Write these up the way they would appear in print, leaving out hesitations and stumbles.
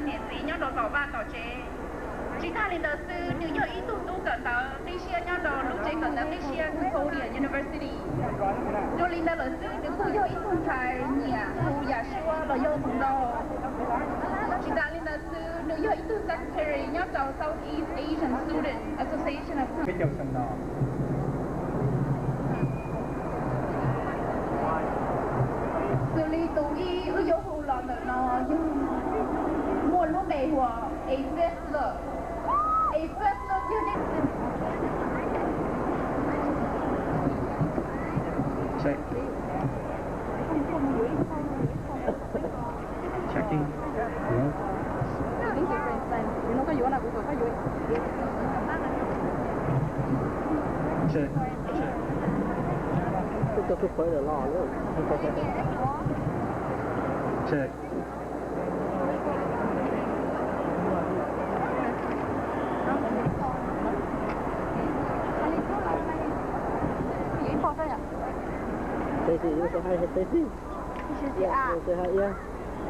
年纪nhau đồ ba tàu chế chỉ ta lên đầu tư nếu như ý tụ tụ cỡ tàu đi xe nhau đồ lúc chế cỡ tàu đi xe Cambodia University cho lên đầu tư nếu khu yêu ý tụ phải nhà khu nhà siêu đồ yêu cùng đồ chỉ ta lên đầu tư nếu như ý tụ secretary nhau đồ Southeast Asian Student Association of cái chồng sầm nọ xử lý tụ y ư dấu hù lọ nợ nó nhưng mua lúc này hùa AFS lợ AFS lợ chưa nên check checking check tôi cứ phải là lo luôn check Stacy, you say hi, Stacy. Yeah. You say hi, yeah.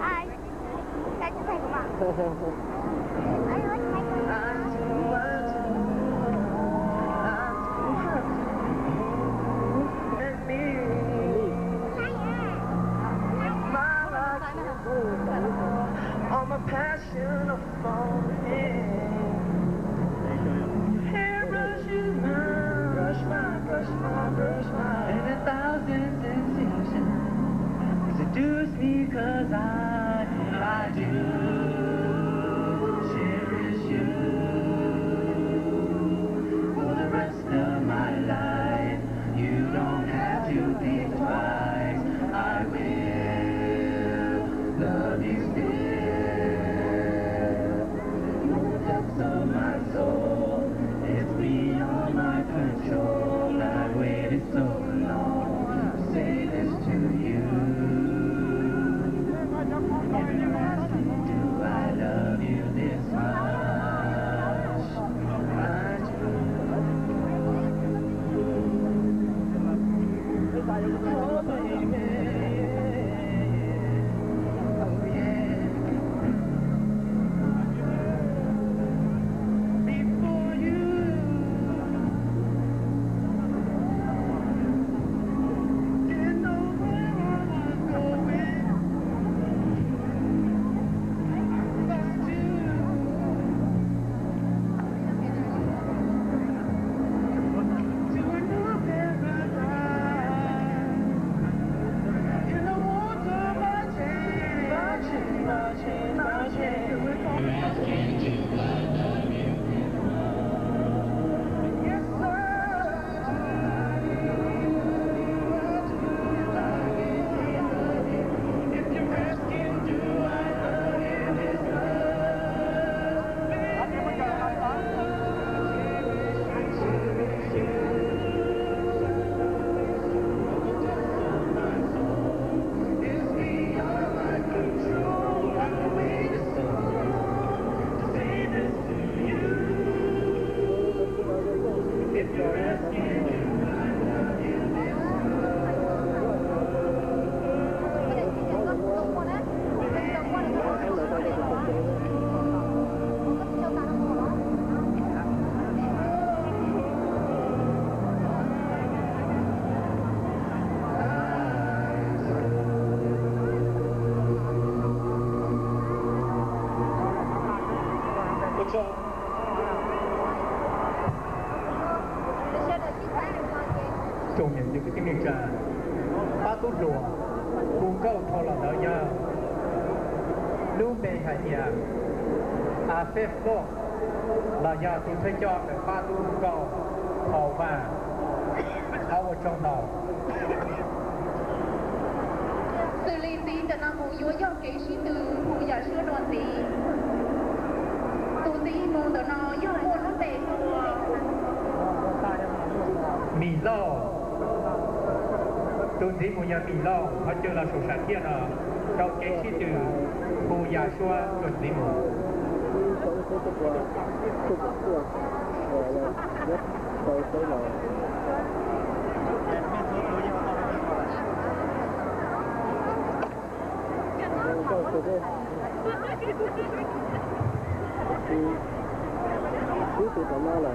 Ai? Cái thầy của bạn. Ai ơi, thầy của bạn. All my passion of falling. Hair brushes mine, brush my, and 1,000 sensations seduce me 'cause I do cherish you for the rest of my life. You don't have to think twice. I will love you still. The depths of my soul, it's beyond my control. I waited so long to say this to you. Do I love you this much? I do. Oh, baby. Oh, yeah. Before you, didn't know where I was going. Lost you. To a new paradise. In the water, yes, sir. If you're asking, do I love you this much? It's beyond my control. I waited so long to say this to you. If you're asking, do I love you this What's up? trùng nhận những cái kinh nghiệm trà ba tốt lùa cùng câu thọ là đỡ nhau lưu bề hải nhà à phép tốt là nhà tôi thấy cho cái ba tốt câu thọ và thao ở trong đầu xử lý tin đã nằm một yếu dòng kế sĩ từ khu nhà siêu đoàn tí tụ tí mong đỡ nó yếu một lúc tệ mì lo tôi thấy một nhà mì lo họ chưa là số sản thiên à trong cái sĩ từ khu nhà xua chuẩn lý một Go, chú tụi tao nói là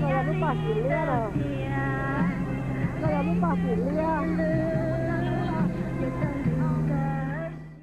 那个不把洗脸了，那个不把洗脸。